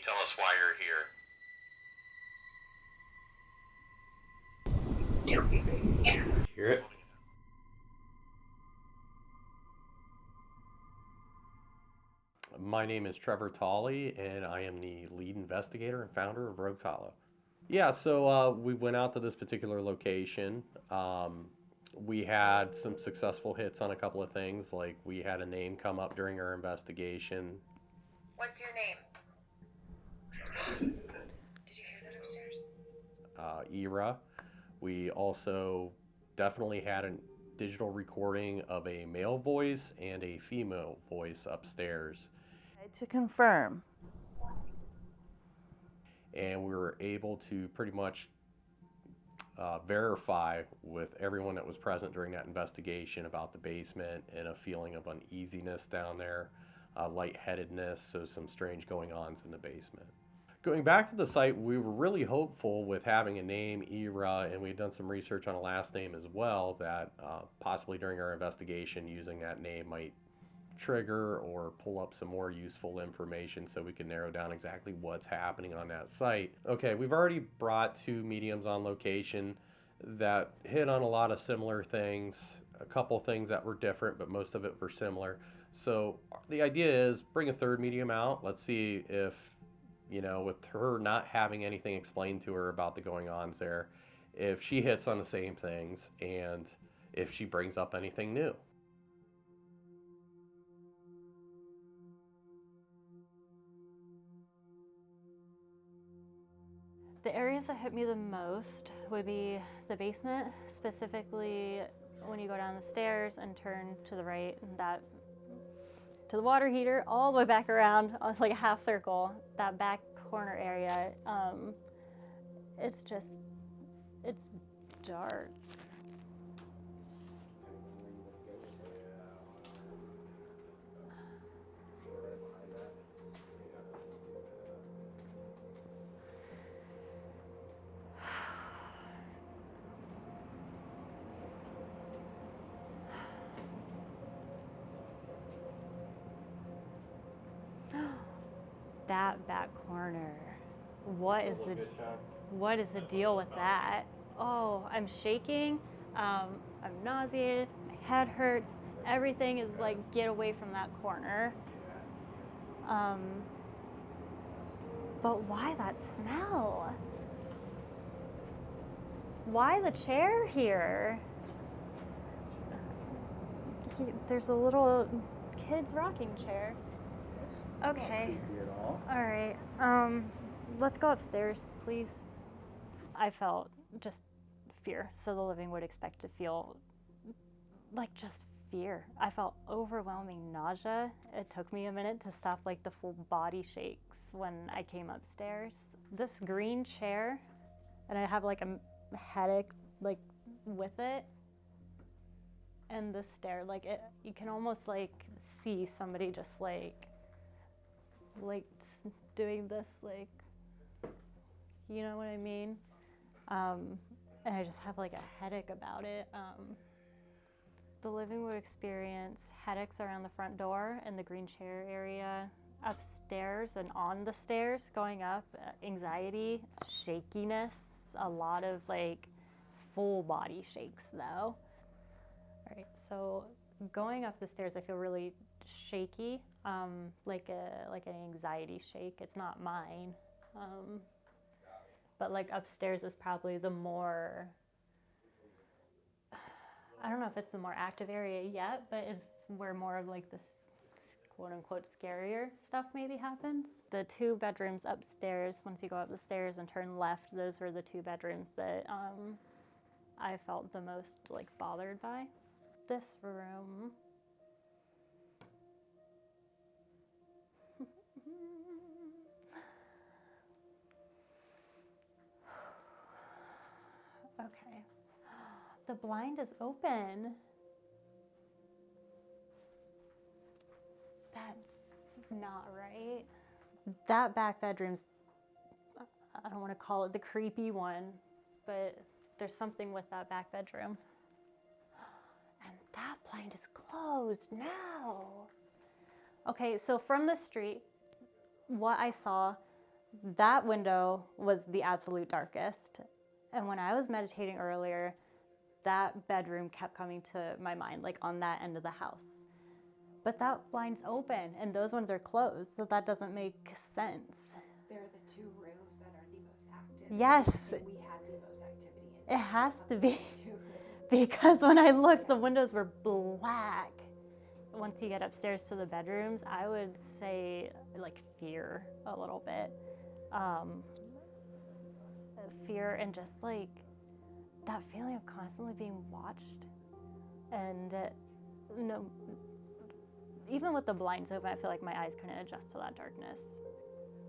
tell us why you're here? Hear it? My name is Trevor Tolley, and I am the lead investigator and founder of Rogues Hollow. Yeah, so we went out to this particular location. We had some successful hits on a couple of things, like we had a name come up during our investigation. What's your name? Did you hear that upstairs? Era. We also definitely had a digital recording of a male voice and a female voice upstairs. To confirm. And we were able to pretty much verify with everyone that was present during that investigation about the basement and a feeling of uneasiness down there, lightheadedness, so some strange going-ons in the basement. Going back to the site, we were really hopeful with having a name, Era, and we had done some research on a last name as well, that possibly during our investigation using that name might trigger or pull up some more useful information so we can narrow down exactly what's happening on that site. Okay, we've already brought 2 mediums on location that hit on a lot of similar things, a couple things that were different, but most of it were similar. So the idea is bring a 3rd medium out. Let's see if, you know, with her not having anything explained to her about the going-ons there, if she hits on the same things and if she brings up anything new. The areas that hit me the most would be the basement, specifically when you go down the stairs and turn to the right, that to the water heater, all the way back around, like a half circle, that back corner area. It's dark. That back corner. What is the deal with that? Oh, I'm shaking. I'm nauseated. My head hurts. Everything is like, get away from that corner. But why that smell? Why the chair here? There's a little kid's rocking chair. Okay. All right. Let's go upstairs, please. I felt just fear, so the living would expect to feel like just fear. I felt overwhelming nausea. It took me a minute to stop like the full body shakes when I came upstairs. This green chair, and I have like a headache like with it, and the stair, like it, you can almost like see somebody just like doing this, like, you know what I mean? And I just have like a headache about it. The living would experience headaches around the front door and the green chair area, upstairs and on the stairs going up, anxiety, shakiness, a lot of like full body shakes though. All right, so going up the stairs, I feel really shaky, like an anxiety shake. It's not mine, but like upstairs is probably the more, I don't know if it's the more active area yet, but it's where more of like this quote unquote scarier stuff maybe happens. The 2 bedrooms upstairs, once you go up the stairs and turn left, those were the 2 bedrooms that I felt the most like bothered by. This room, okay. The blind is open. That's not right. That back bedroom's, I don't want to call it the creepy one, but there's something with that back bedroom. And that blind is closed now. Okay, so from the street, what I saw That window was the absolute darkest. And when I was meditating earlier, that bedroom kept coming to my mind, like on that end of the house. But that blind's open and those ones are closed, so that doesn't make sense. They're the two rooms that are the most active. Yes. And we had the most activity in It has to be. those two rooms. Because when I looked, the windows were black. Once you get upstairs to the bedrooms, I would say like fear a little bit. Fear and just like that feeling of constantly being watched. And no, even with the blinds open, I feel like my eyes couldn't adjust to that darkness.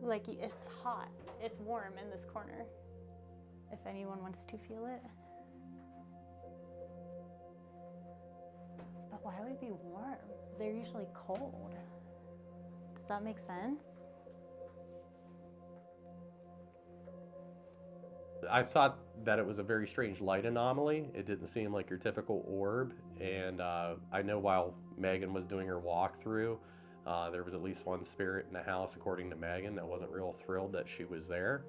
Like it's hot, it's warm in this corner. If anyone wants to feel it. But why would it be warm? They're usually cold. Does that make sense? I thought that it was a very strange light anomaly. It didn't seem like your typical orb. And I know while Megan was doing her walkthrough, there was at least one spirit in the house, according to Megan, that wasn't real thrilled that she was there.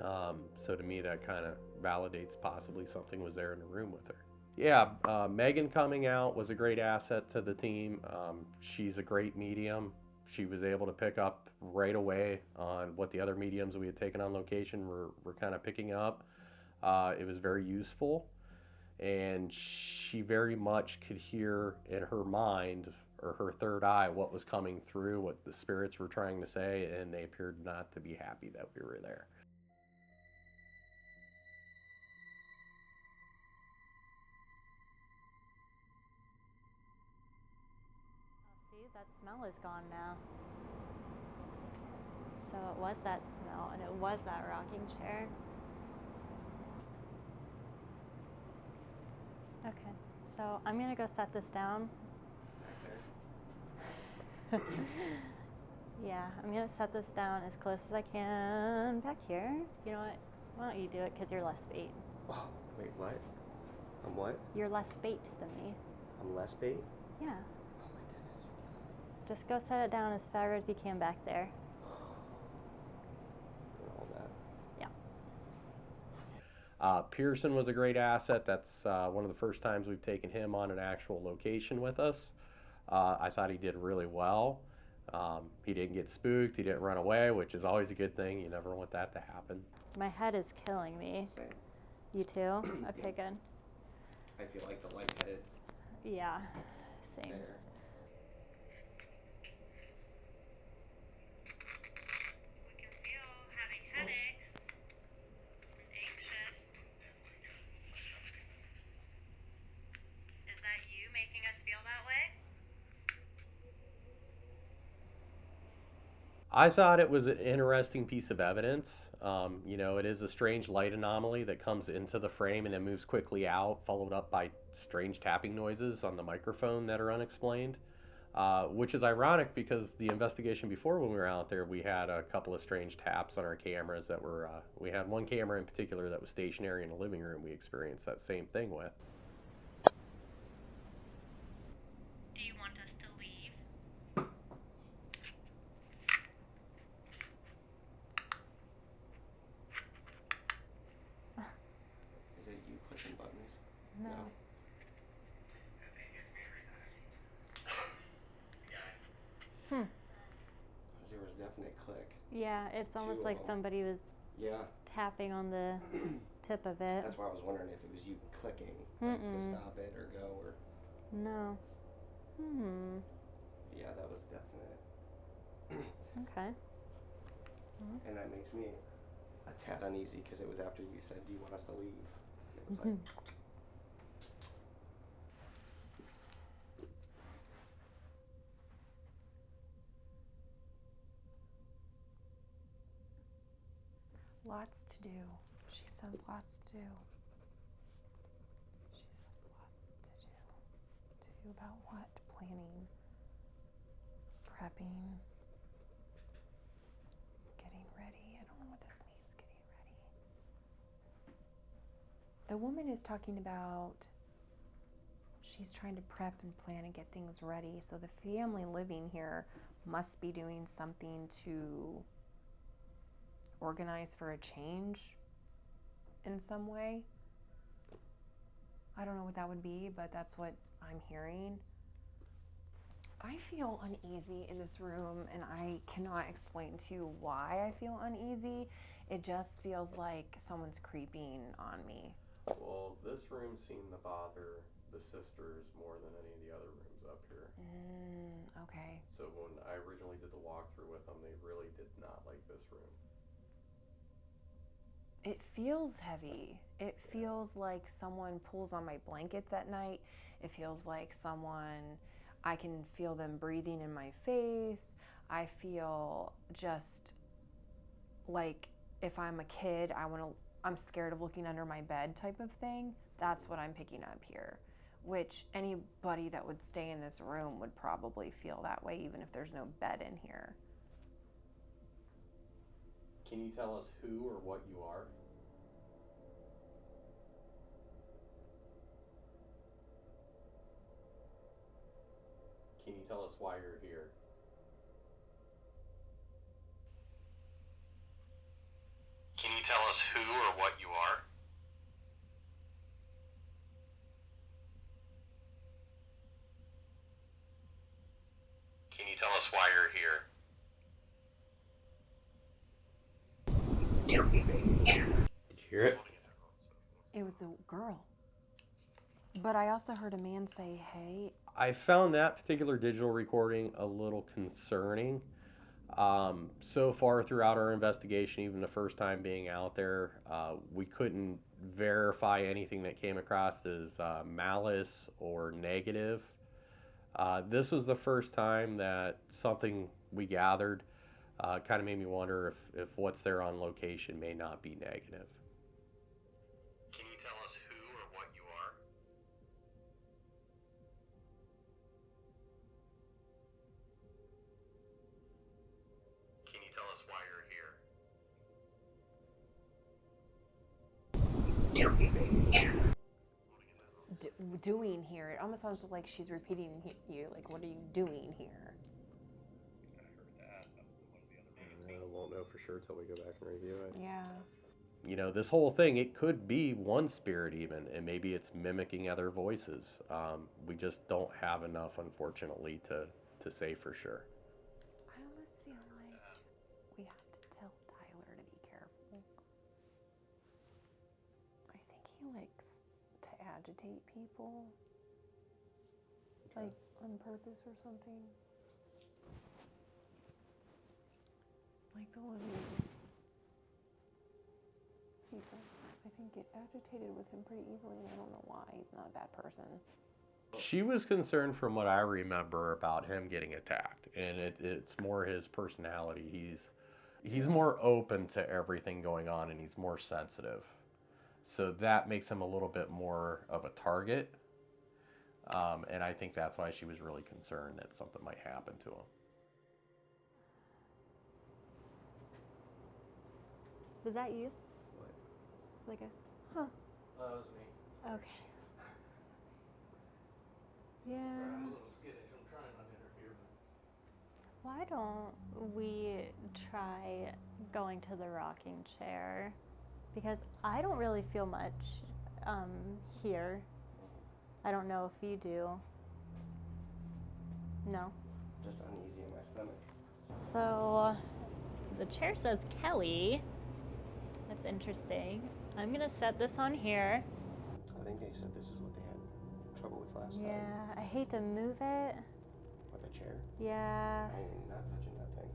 So to me, that kind of validates possibly something was there in the room with her. Yeah, Megan coming out was a great asset to the team. She's a great medium. She was able to pick up right away on what the other mediums we had taken on location were kind of picking up. It was very useful, and she very much could hear in her mind or her third eye what was coming through, what the spirits were trying to say, and they appeared not to be happy that we were there. See, that smell is gone now. So it was that smell, and it was that rocking chair. Okay, so I'm gonna go set this down. Yeah, I'm gonna set this down as close as I can back here. You know what? Why don't you do it, because you're less bait. Oh, wait, what? I'm what? You're less bait than me. I'm less bait? Yeah. Oh my goodness, you're killing me. Just go set it down as far as you can back there. And all that. Yeah. Pearson was a great asset. That's one of the first times we've taken him on an actual location with us. I thought he did really well. He didn't get spooked. He didn't run away, which is always a good thing. You never want that to happen. My head is killing me. Same. You too? Okay, good. I feel like the lightheaded Yeah, same. there. We can feel having headaches and anxious. Is that you making us feel that way? I thought it was an interesting piece of evidence. You know, it is a strange light anomaly that comes into the frame and then moves quickly out, followed up by strange tapping noises on the microphone that are unexplained, which is ironic because the investigation before when we were out there, we had a couple of strange taps on our cameras that were, we had one camera in particular that was stationary in the living room we experienced that same thing with. Do you want us to leave? Is it you clicking buttons? No. Hmm. There was definite click. Yeah, it's almost Two like of 'em. somebody was Yeah. tapping on the tip of it. That's why I was wondering if it was you clicking like, to stop it or go or. No. Yeah, that was definite. Okay. And that makes me a tad uneasy because it was after you said, "Do you want us to leave?" It was like. Lots to do. She says lots to do. She says lots to do. To do about what? Planning, prepping, getting ready. I don't know what this means, getting ready. The woman is talking about she's trying to prep and plan and get things ready. So the family living here must be doing something to organize for a change in some way. I don't know what that would be, but that's what I'm hearing. I feel uneasy in this room, and I cannot explain to you why I feel uneasy. It just feels like someone's creeping on me. Well, this room seemed to bother the sisters more than any of the other rooms up here. Okay. So when I originally did the walkthrough with them, they really did not like this room. It feels heavy. It feels like someone pulls on my blankets at night. It feels like I can feel them breathing in my face. I feel just like if I'm a kid, I'm scared of looking under my bed type of thing. That's what I'm picking up here, which anybody that would stay in this room would probably feel that way, even if there's no bed in here. Can you tell us who or what you are? Can you tell us why you're here? Can you tell us who or what you are? Can you tell us why you're here? Did you hear it? It was a girl. But I also heard a man say, hey. I found that particular digital recording a little concerning. So far throughout our investigation, even the first time being out there, we couldn't verify anything that came across as malice or negative. This was the first time that something we gathered kind of made me wonder if what's there on location may not be negative. Can you tell us who or what you are? Can you tell us why you're here? Doing here. It almost sounds like she's repeating you. Like, what are you doing here? I won't know for sure till we go back and review it. Yeah. You know, this whole thing, it could be one spirit even, and maybe it's mimicking other voices. We just don't have enough, unfortunately, to say for sure. I almost feel like we have to tell Tyler to be careful. I think he likes to agitate people. Like, on purpose or something. Like the one people, I think, get agitated with him pretty easily, and I don't know why. He's not a bad person. She was concerned from what I remember about him getting attacked, and it's more his personality. He's more open to everything going on, and he's more sensitive. So that makes him a little bit more of a target, and I think that's why she was really concerned that something might happen to him. Was that you? What? Like a, huh. That was me. Okay. Yeah. I'm a little skittish. I'm trying not to interfere. Why don't we try going to the rocking chair? Because I don't really feel much here. I don't know if you do. No? Just uneasy in my stomach. So the chair says Kelly. That's interesting. I'm gonna set this on here. I think they said this is what they had trouble with last time. Yeah, I hate to move it. With a chair? Yeah. I am not touching that thing.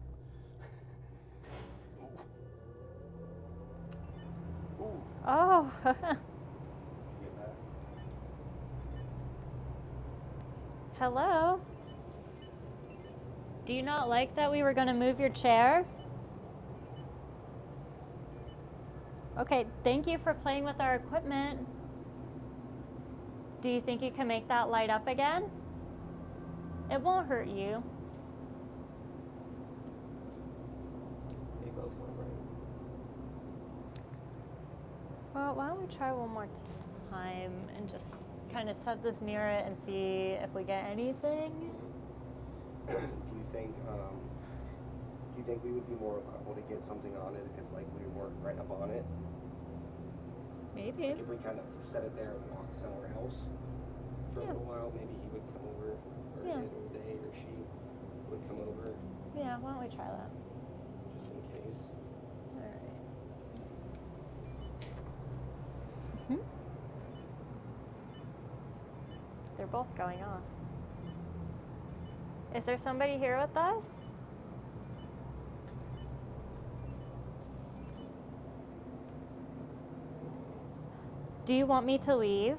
Ooh. Ooh. Oh. You get that? Hello? Do you not like that we were gonna move your chair? Okay, thank you for playing with our equipment. Do you think you can make that light up again? It won't hurt you. They both went right. Well, why don't we try one more time and just kind of set this near it and see if we get anything? Do you think you think we would be more liable to get something on it if like we weren't right up on it? Maybe. Like if we kind of set it there and walk somewhere else for a little while, maybe he would come over, or Yeah. it, or they, or she would come over, Yeah, why don't we try that? just in case. Alright. They're both going off. Is there somebody here with us? Do you want me to leave?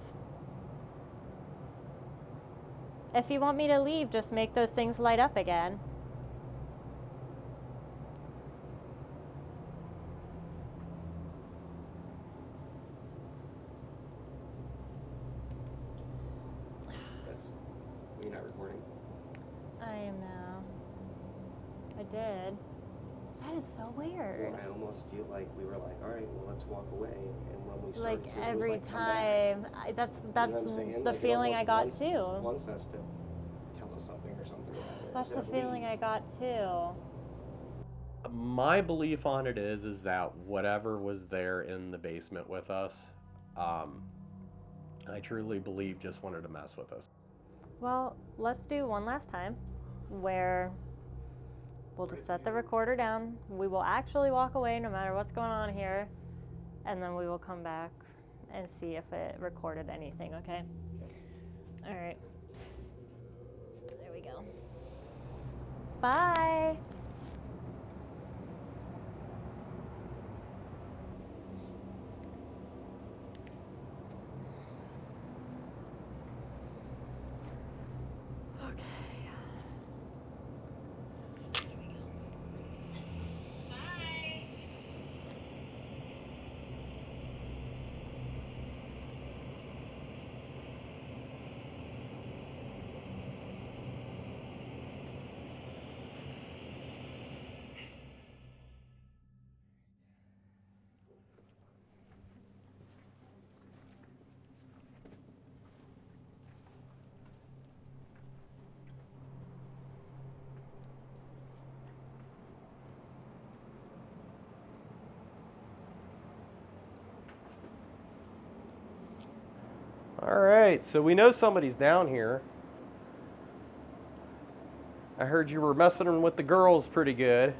If you want me to leave, just make those things light up again. That's, you're not recording? I am now. I did. That is so weird. Well, I almost feel like we were like, all right, well, let's walk away. And when we Like started to, it was every like, come time. back. That's You know what I'm saying? the Like, it feeling I got almost too. wants us to tell us something or something about it. That's the instead of feeling I leave. got too. My belief on it is that whatever was there in the basement with us, I truly believe just wanted to mess with us. Well, let's do one last time where we'll just set the recorder down. We will actually walk away no matter what's going on here. And then we will come back and see if it recorded anything, okay? All right. There we go. Bye. All right, so we know somebody's down here. I heard you were messing with the girls pretty good.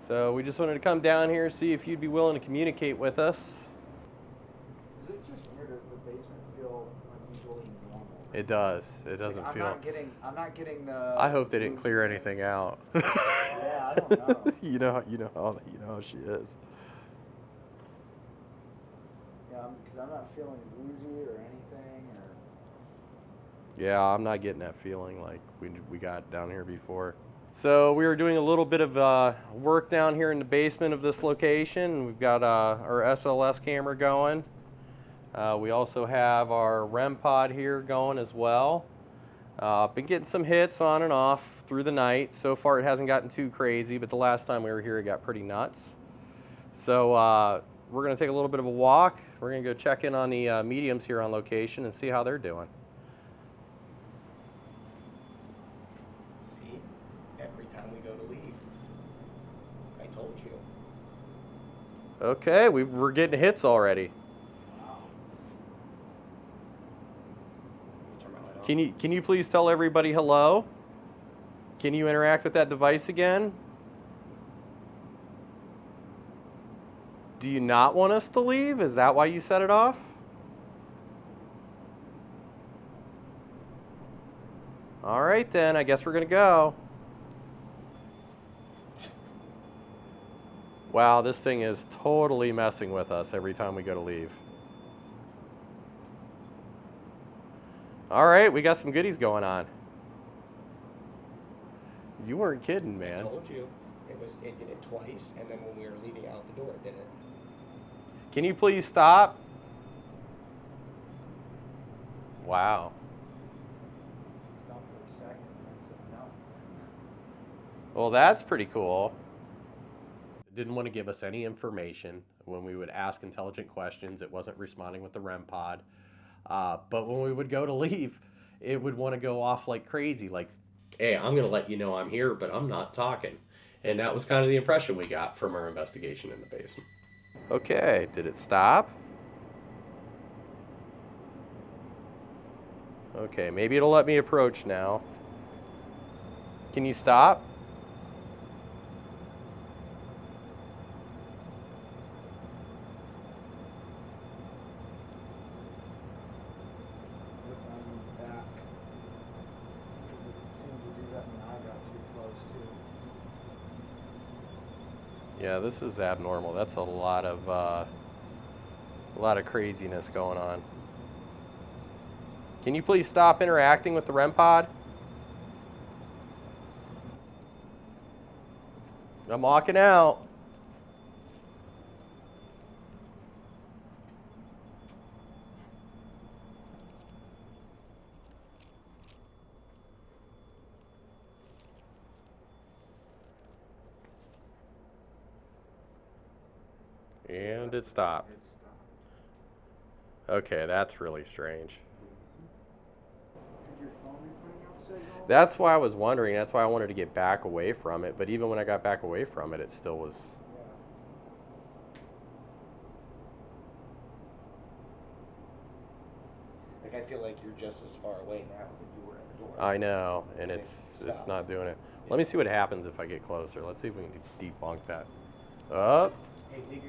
So we just wanted to come down here, see if you'd be willing to communicate with us. Is it just weird? Does the basement feel unusually normal? It does. It doesn't Like, feel. I'm not getting the. I hope they didn't clear anything out. Yeah, I don't know. you know how she is. Yeah, because I'm not feeling woozy or anything, or. Yeah, I'm not getting that feeling like we got down here before. So we were doing a little bit of work down here in the basement of this location. We've got our SLS camera going. We also have our REM pod here going as well. Been getting some hits on and off through the night. So far it hasn't gotten too crazy, but the last time we were here it got pretty nuts. So we're going to take a little bit of a walk. We're going to go check in on the mediums here on location and see how they're doing. See? Every time we go to leave. I told you. Okay, we're getting hits already. Wow. Turn my light off. Can you please tell everybody hello? Can you interact with that device again? Do you not want us to leave? Is that why you set it off? All right then, I guess we're gonna go. Wow, this thing is totally messing with us every time we go to leave. All right, we got some goodies going on. You weren't kidding, I man. told you. It did it twice, and then when we were leaving out the door, it did it. Can you please stop? Wow. Stop for a second and then said no. Well, that's pretty cool. Didn't want to give us any information when we would ask intelligent questions. It wasn't responding with the REM pod. But when we would go to leave, it would want to go off like crazy. Like, hey, I'm going to let you know I'm here, but I'm not talking. And that was kind of the impression we got from our investigation in the basement. Okay, did it stop? Okay, maybe it'll let me approach now. Can you stop? If I move back, because it seemed to do that when I got too close too. Yeah, this is abnormal. That's a lot of craziness going on. Can you please stop interacting with the REM pod? I'm walking out. And it stopped. Okay, that's really strange. Could your phone be putting out signals? That's why I was wondering. That's why I wanted to get back away from it. But even when I got back away from it, it still was. Like, I feel like you're just as far away now that you were at the door. I know, and it's not doing it. Let me see what happens if I get closer. Let's see if we can debunk that. Up. Hey, leave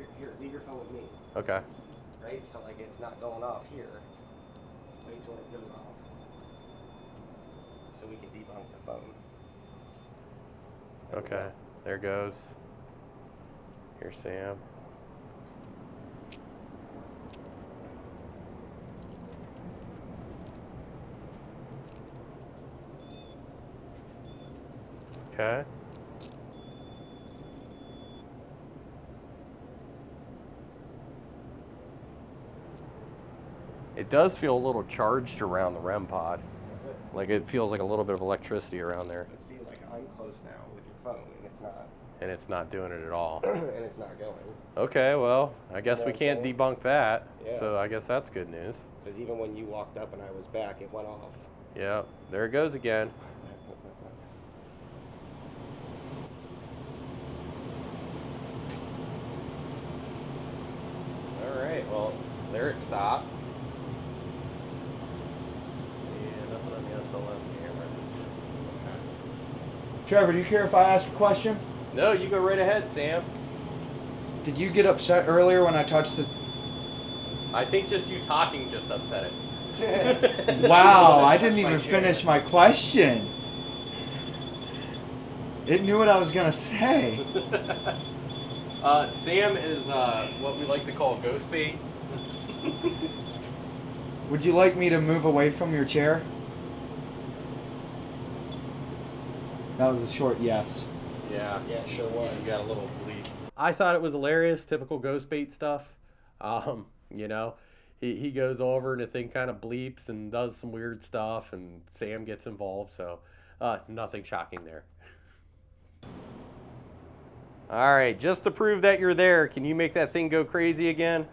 your phone with me. Okay. Right? So, like, it's not going off here. Wait till it goes off. So we can debunk the phone. Okay. There goes. Here's Sam. Okay. It does feel a little charged around the REM pod. That's it. Like it feels like a little bit of electricity around there. But see, like, I'm close now with your phone, and it's not. And it's not doing it at all. And it's not going. Okay, well, I guess know we what I'm can't saying? debunk that. Yeah. So I guess that's good news. Because even when you walked up and I was back, it went off. Yeah, there it goes again. All right, well, there it stopped. Yeah, nothing on the SLS camera. Trevor, do you care if I ask a question? No, you go right ahead, Sam. Did you get upset earlier when I touched the... I think just you talking just upset it. Wow, I Touched didn't my even chair. finish my question. It knew what I was going to say. Sam is what we like to call ghost bait. Would you like me to move away from your chair? That was a short yes. Yeah. Yeah, it sure was. You got a little bleed. I thought it was hilarious, typical ghost bait stuff. You know, he goes over and the thing kind of bleeps and does some weird stuff, and Sam gets involved. So, nothing shocking there. All right, just to prove that you're there, can you make that thing go crazy again?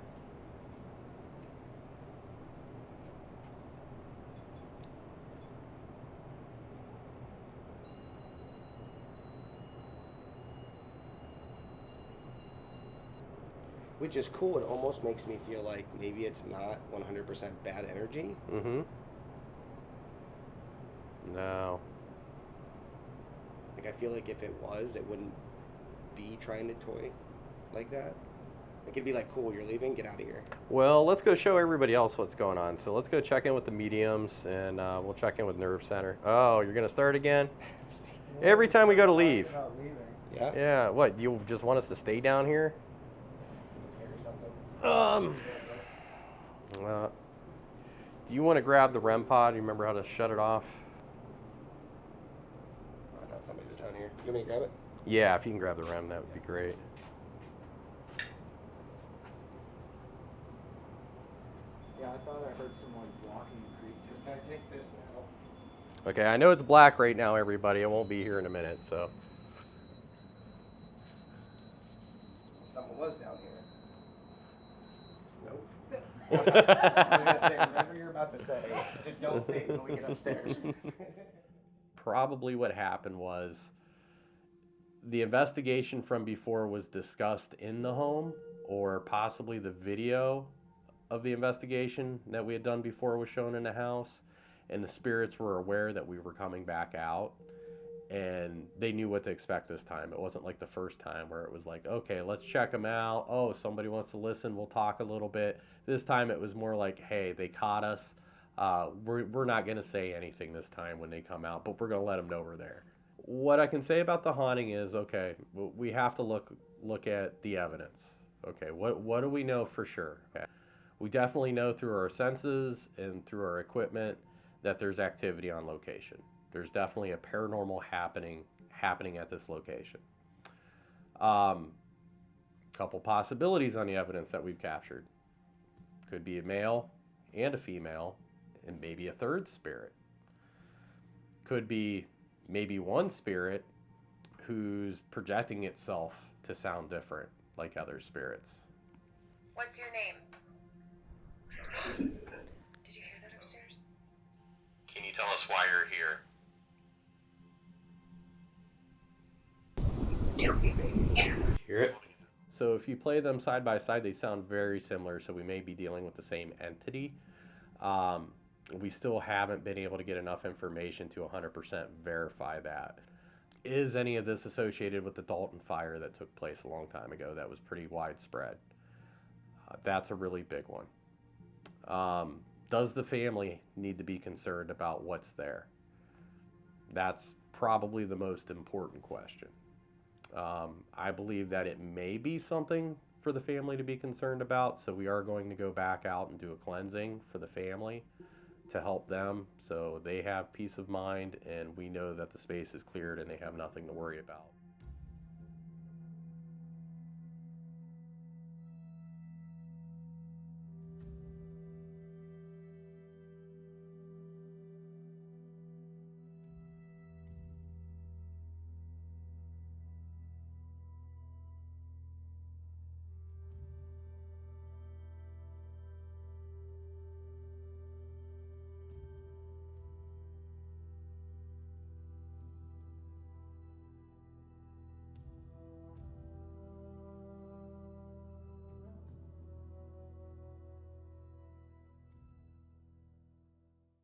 Which is cool. It almost makes me feel like maybe it's not 100% bad energy. Mm-hmm. No. Like, I feel like if it was, it wouldn't be trying to toy like that. It could be like, cool, you're leaving, get out of here. Well, let's go show everybody else what's going on. So let's go check in with the mediums, and we'll check in with Nerve Center. Oh, you're going to start again? Every time we go to leave. Yeah? Yeah, what, you just want us to stay down here? Carry something. Do you want to grab the REM pod? You remember how to shut it off? I thought somebody was down here. You want me to grab it? Yeah, if you can grab the REM, that would be great. Yeah, I thought I heard someone walking creep. Just gotta take this now. Okay, I know it's black right now, everybody. It won't be here in a minute, so. Someone was down here. Nope. I was gonna say whatever you're about to say. Just don't say it until we get upstairs. Probably what happened was the investigation from before was discussed in the home, or possibly the video of the investigation that we had done before was shown in the house, and the spirits were aware that we were coming back out, and they knew what to expect this time. It wasn't like the first time where it was like, okay, let's check them out. Oh, somebody wants to listen, we'll talk a little bit. This time it was more like, hey, they caught us. We're not going to say anything this time when they come out, but we're going to let them know we're there. What I can say about the haunting is, okay, we have to look at the evidence. Okay, what do we know for sure? Okay. We definitely know through our senses and through our equipment that there's activity on location. There's definitely a paranormal happening at this location. Couple possibilities on the evidence that we've captured. Could be a male and a female, and maybe a third spirit. Could be maybe one spirit who's projecting itself to sound different like other spirits. What's your name? Did you hear that upstairs? Can you tell us why you're here? Hear it? So if you play them side by side, they sound very similar, so we may be dealing with the same entity. We still haven't been able to get enough information to 100% verify that. Is any of this associated with the Dalton fire that took place a long time ago that was pretty widespread? That's a really big one. Does the family need to be concerned about what's there? That's probably the most important question. I believe that it may be something for the family to be concerned about, so we are going to go back out and do a cleansing for the family to help them so they have peace of mind and we know that the space is cleared and they have nothing to worry about.